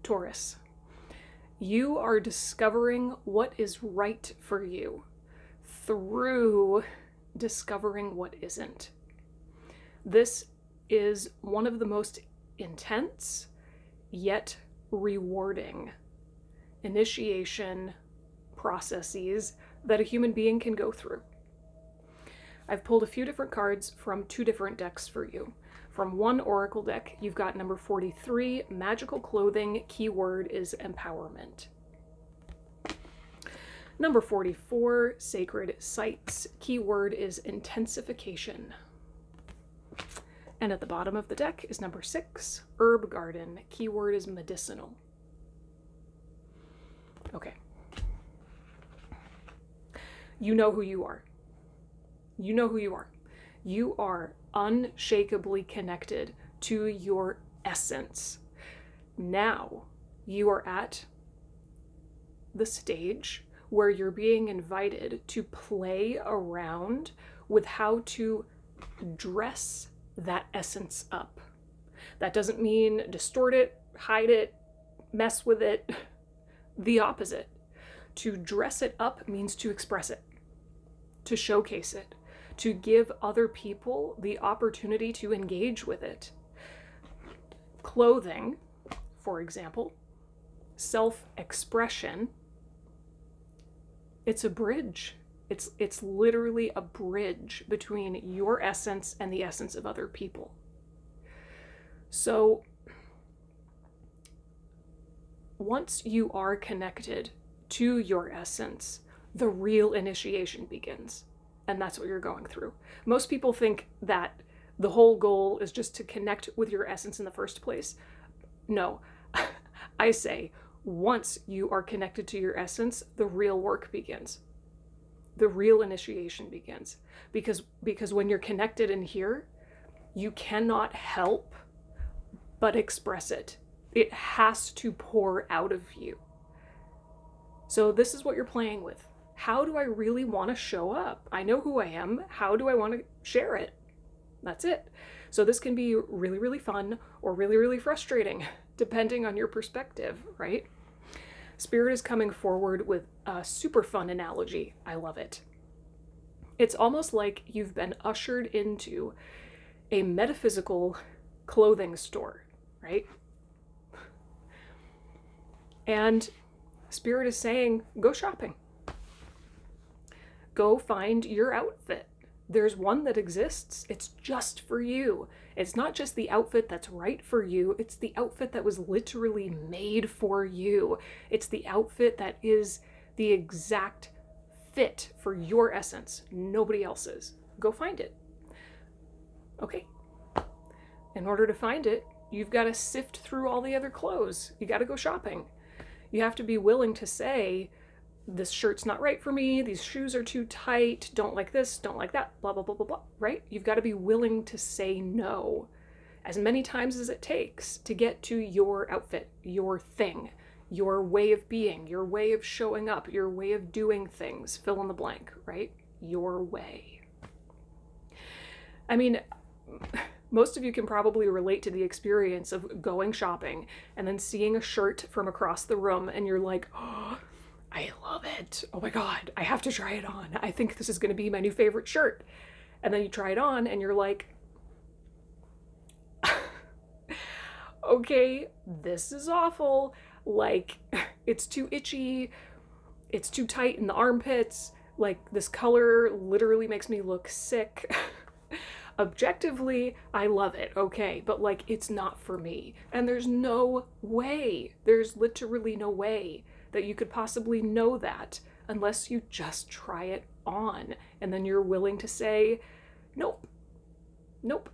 Taurus. You are discovering what is right for you through discovering what isn't. This is one of the most intense yet rewarding initiation processes that a human being can go through. I've pulled a few different cards from 2 different decks for you. From one oracle deck, you've got number 43, magical clothing, keyword is empowerment. Number 44, sacred sites, keyword is intensification. And at the bottom of the deck is number 6, herb garden, keyword is medicinal. Okay. You know who you are. You know who you are. You are unshakably connected to your essence. Now you are at the stage where you're being invited to play around with how to dress that essence up. That doesn't mean distort it, hide it, mess with it. The opposite. To dress it up means to express it, to showcase it, to give other people the opportunity to engage with it. Clothing, for example, self-expression, it's a bridge. It's literally a bridge between your essence and the essence of other people. So once you are connected to your essence, the real initiation begins. And that's what you're going through. Most people think that the whole goal is just to connect with your essence in the first place. No, I say once you are connected to your essence, the real work begins. The real initiation begins. Because when you're connected in here, you cannot help but express it. It has to pour out of you. So this is what you're playing with. How do I really want to show up? I know who I am. How do I want to share it? That's it. So this can be really, really fun or really, really frustrating, depending on your perspective, right? Spirit is coming forward with a super fun analogy. I love it. It's almost like you've been ushered into a metaphysical clothing store, right? And Spirit is saying, go shopping. Go find your outfit. There's one that exists. It's just for you. It's not just the outfit that's right for you. It's the outfit that was literally made for you. It's the outfit that is the exact fit for your essence. Nobody else's. Go find it. Okay. In order to find it, you've got to sift through all the other clothes. You got to go shopping. You have to be willing to say, this shirt's not right for me, these shoes are too tight, don't like this, don't like that, blah, blah, blah, blah, blah, right? You've got to be willing to say no as many times as it takes to get to your outfit, your thing, your way of being, your way of showing up, your way of doing things, fill in the blank, right? Your way. I mean, most of you can probably relate to the experience of going shopping and then seeing a shirt from across the room and you're like, oh, I love it. Oh my God, I have to try it on. I think this is going to be my new favorite shirt. And then you try it on and you're like, okay, this is awful. Like, it's too itchy. It's too tight in the armpits. Like, this color literally makes me look sick. Objectively, I love it, okay, but like, it's not for me. And there's no way, there's literally no way that you could possibly know that unless you just try it on. And then you're willing to say, nope, nope.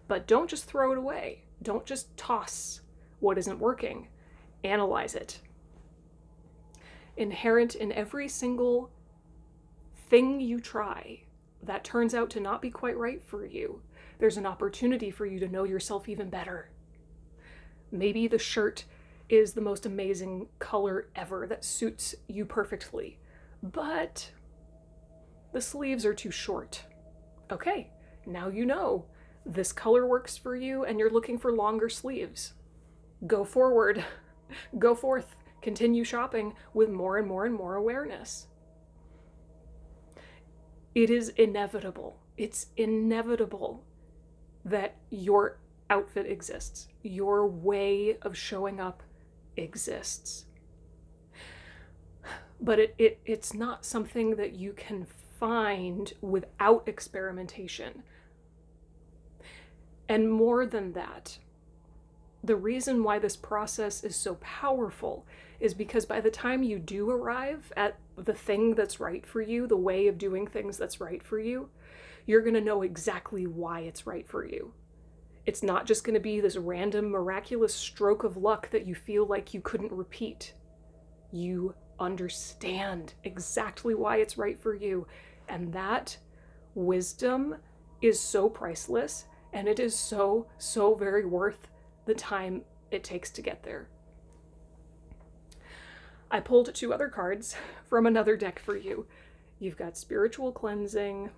But don't just throw it away. Don't just toss what isn't working. Analyze it. Inherent in every single thing you try that turns out to not be quite right for you, there's an opportunity for you to know yourself even better. Maybe the shirt is the most amazing color ever that suits you perfectly, but the sleeves are too short. Okay, now you know this color works for you and you're looking for longer sleeves. Go forward. Go forth, continue shopping with more and more and more awareness. It is inevitable. It's inevitable that your outfit exists. Your way of showing up exists. But it's not something that you can find without experimentation. And more than that, the reason why this process is so powerful is because by the time you do arrive at the thing that's right for you, the way of doing things that's right for you, you're going to know exactly why it's right for you. It's not just going to be this random miraculous stroke of luck that you feel like you couldn't repeat. You understand exactly why it's right for you. And that wisdom is so priceless, and it is so, so very worth the time it takes to get there. I pulled 2 other cards from another deck for you. You've got spiritual cleansing.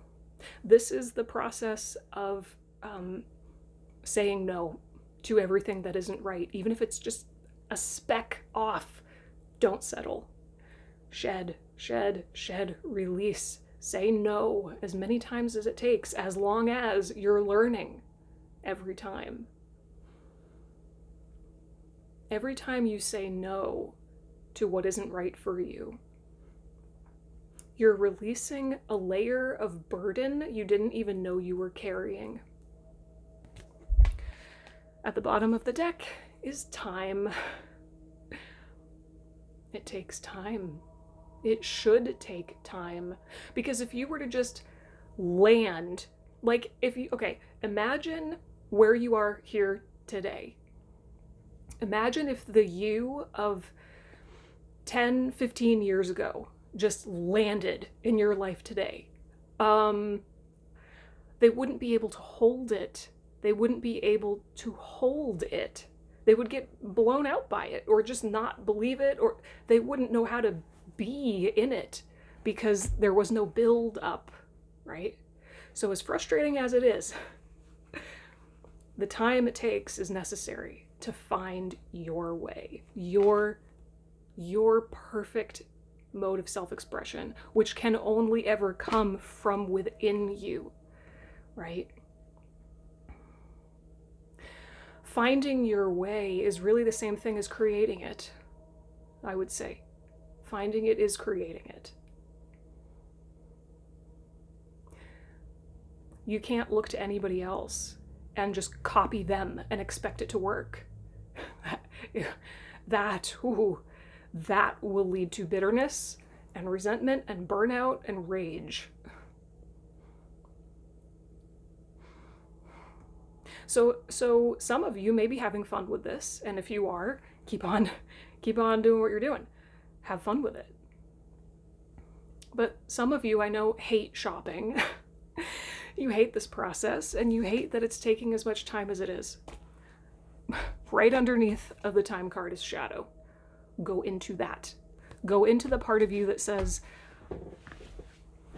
This is the process of saying no to everything that isn't right, even if it's just a speck off. Don't settle. Shed, shed, shed, release. Say no as many times as it takes, as long as you're learning every time. Every time you say no to what isn't right for you, you're releasing a layer of burden you didn't even know you were carrying. At the bottom of the deck is time. It takes time. It should take time. Because if you were to just land, like imagine where you are here today. Imagine if the you of 10, 15 years ago just landed in your life today. They wouldn't be able to hold it. They wouldn't be able to hold it. They would get blown out by it, or just not believe it, or they wouldn't know how to be in it because there was no build up, right? So as frustrating as it is, the time it takes is necessary to find your way, your perfect mode of self-expression, which can only ever come from within you, right? Finding your way is really the same thing as creating it, I would say. Finding it is creating it. You can't look to anybody else and just copy them and expect it to work. That will lead to bitterness and resentment and burnout and rage. So some of you may be having fun with this, and if you are, keep on doing what you're doing. Have fun with it. But some of you I know hate shopping. You hate this process, and you hate that it's taking as much time as it is. Right underneath of the time card is shadow. Go into that. Go into the part of you that says,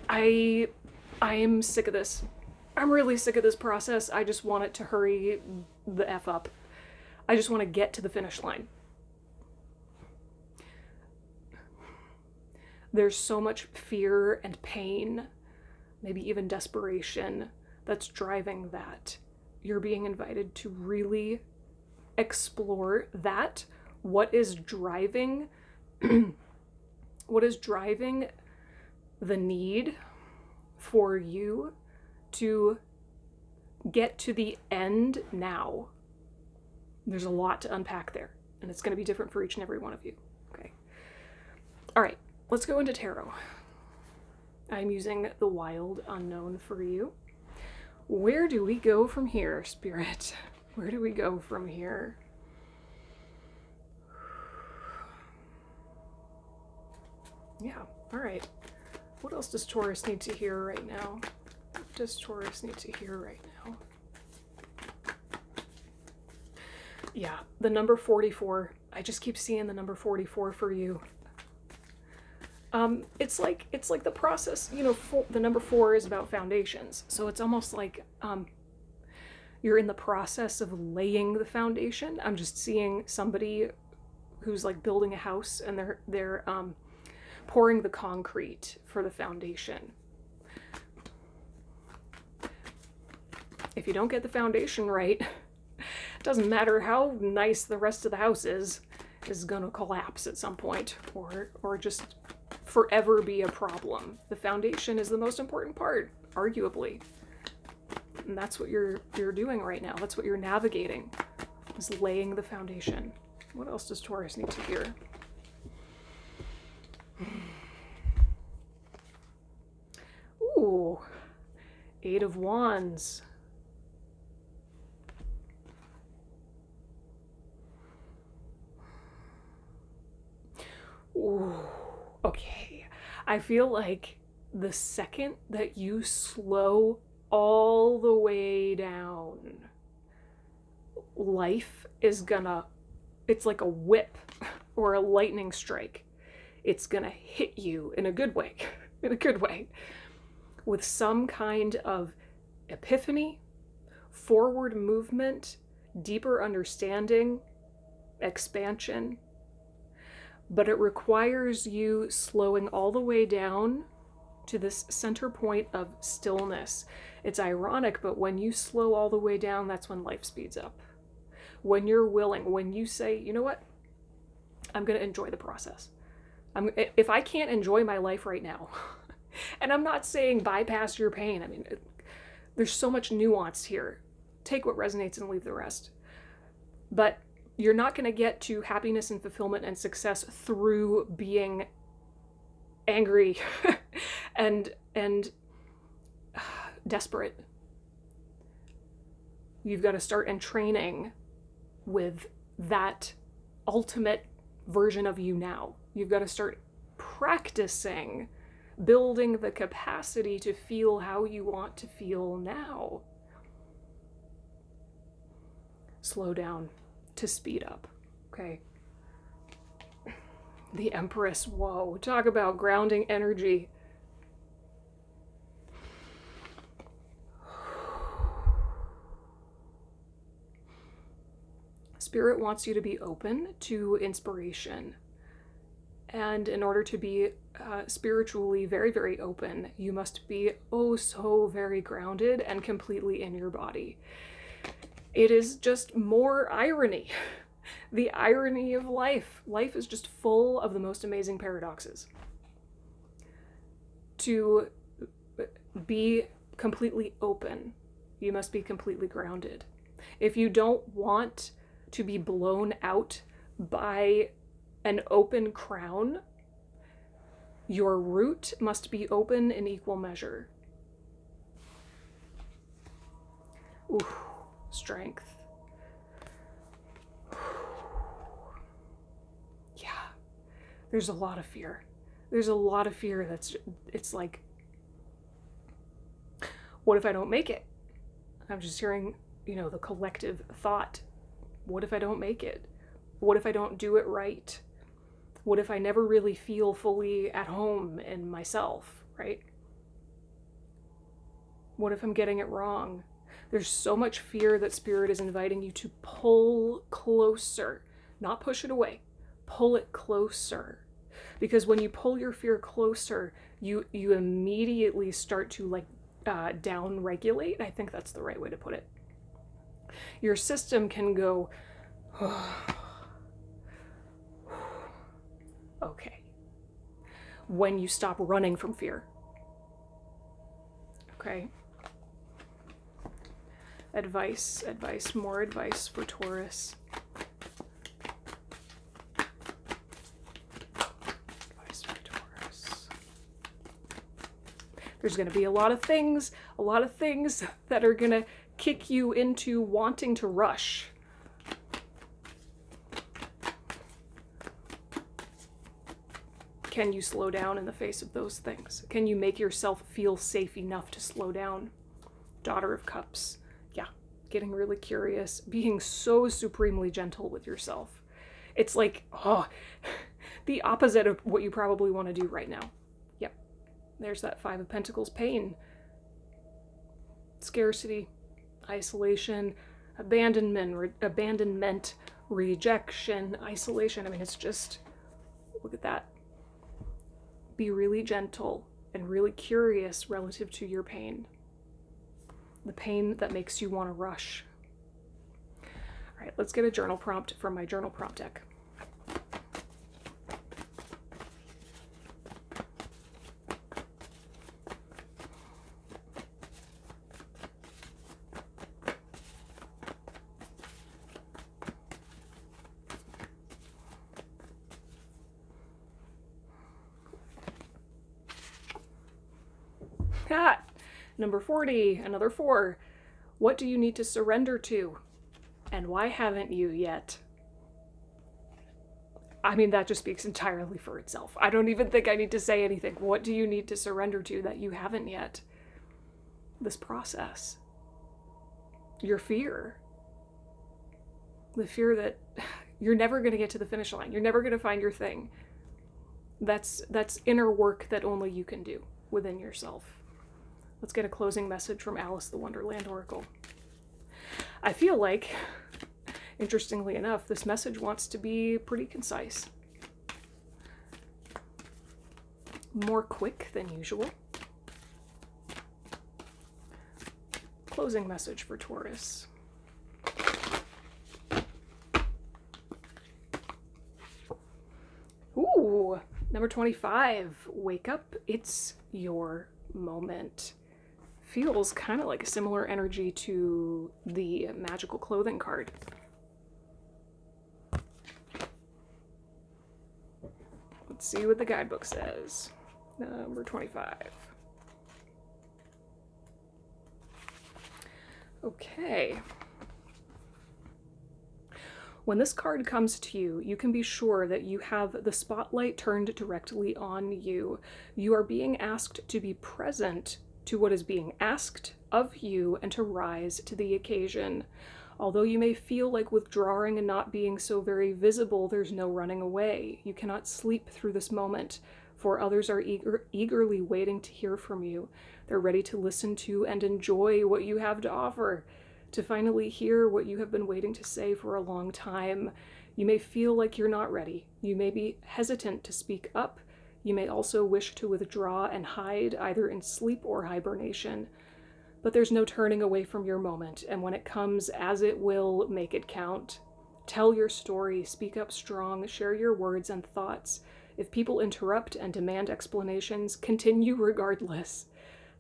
I am sick of this. I'm really sick of this process. I just want it to hurry the F up. I just want to get to the finish line. There's so much fear and pain, maybe even desperation, that's driving that. You're being invited to really explore that. What is driving the need for you to get to the end now? There's a lot to unpack there, and it's going to be different for each and every one of you. Okay. All right, let's go into tarot. I'm using the Wild Unknown for you. Where do we go from here, Spirit? Where do we go from here? Yeah, all right. What else does Taurus need to hear right now? What does Taurus need to hear right now? Yeah, the number 44. I just keep seeing the number 44 for you. It's like the process, you know, the number 4 is about foundations. So it's almost like you're in the process of laying the foundation. I'm just seeing somebody who's like building a house and they're pouring the concrete for the foundation. If you don't get the foundation right, it doesn't matter how nice the rest of the house is gonna collapse at some point, or just forever be a problem. The foundation is the most important part, arguably. And that's what you're doing right now. That's what you're navigating, is laying the foundation. What else does Taurus need to hear? Ooh, 8 of Wands. Ooh, okay. I feel like the second that you slow all the way down, life is gonna, it's like a whip or a lightning strike. It's gonna hit you in a good way, in a good way, with some kind of epiphany, forward movement, deeper understanding, expansion. But it requires you slowing all the way down to this center point of stillness. It's ironic, but when you slow all the way down, that's when life speeds up. When you're willing, when you say, you know what, I'm going to enjoy the process. If I can't enjoy my life right now, and I'm not saying bypass your pain. I mean, there's so much nuance here. Take what resonates and leave the rest. But you're not going to get to happiness and fulfillment and success through being angry and desperate. You've got to start in training with that ultimate version of you now. You've got to start practicing building the capacity to feel how you want to feel now. Slow down to speed up, okay? The Empress, whoa, talk about grounding energy. Spirit wants you to be open to inspiration. And in order to be spiritually very, very open, you must be oh so very grounded and completely in your body. It is just more irony. The irony of life. Life is just full of the most amazing paradoxes. To be completely open, you must be completely grounded. If you don't want to be blown out by an open crown, your root must be open in equal measure. Ooh. Strength. Yeah. There's a lot of fear. There's a lot of fear it's like, what if I don't make it? I'm just hearing, the collective thought. What if I don't make it? What if I don't do it right? What if I never really feel fully at home in myself, right? What if I'm getting it wrong? There's so much fear that Spirit is inviting you to pull closer, not push it away, pull it closer. Because when you pull your fear closer, you immediately start to down regulate. I think that's the right way to put it. Your system can go, okay, when you stop running from fear. Okay. Advice, more advice for Taurus. Advice for Taurus. There's going to be a lot of things that are going to kick you into wanting to rush. Can you slow down in the face of those things? Can you make yourself feel safe enough to slow down? Daughter of Cups. Yeah, getting really curious, being so supremely gentle with yourself. It's like, the opposite of what you probably want to do right now. Yep, there's that Five of Pentacles pain. Scarcity, isolation, abandonment, rejection, isolation. I mean, it's just, look at that. Be really gentle and really curious relative to your pain. The pain that makes you want to rush. All right, let's get a journal prompt from my journal prompt deck. Ah, number 40, another 4. What do you need to surrender to? And why haven't you yet? I mean, that just speaks entirely for itself. I don't even think I need to say anything. What do you need to surrender to that you haven't yet? This process. Your fear. The fear that you're never going to get to the finish line. You're never going to find your thing. That's inner work that only you can do within yourself. Let's get a closing message from Alice the Wonderland Oracle. I feel like, interestingly enough, this message wants to be pretty concise. More quick than usual. Closing message for Taurus. Ooh, number 25. Wake up. It's your moment. Feels kind of like a similar energy to the magical clothing card. Let's see what the guidebook says. Number 25. Okay. When this card comes to you, you can be sure that you have the spotlight turned directly on you. You are being asked to be present to what is being asked of you and to rise to the occasion. Although you may feel like withdrawing and not being so very visible, there's no running away. You cannot sleep through this moment, for others are eagerly waiting to hear from you. They're ready to listen to and enjoy what you have to offer, to finally hear what you have been waiting to say for a long time. You may feel like you're not ready. You may be hesitant to speak up. You may also wish to withdraw and hide, either in sleep or hibernation. But there's no turning away from your moment, and when it comes, as it will, make it count. Tell your story, speak up strong, share your words and thoughts. If people interrupt and demand explanations, continue regardless.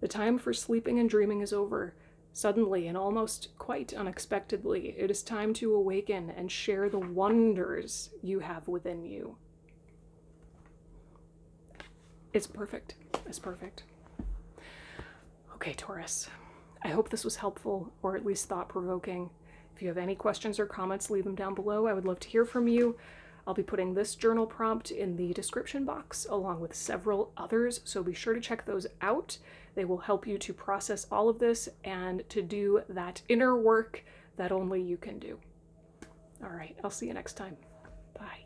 The time for sleeping and dreaming is over. Suddenly, and almost quite unexpectedly, it is time to awaken and share the wonders you have within you. It's perfect. It's perfect. Okay, Taurus. I hope this was helpful, or at least thought-provoking. If you have any questions or comments, leave them down below. I would love to hear from you. I'll be putting this journal prompt in the description box, along with several others, so be sure to check those out. They will help you to process all of this and to do that inner work that only you can do. All right, I'll see you next time. Bye.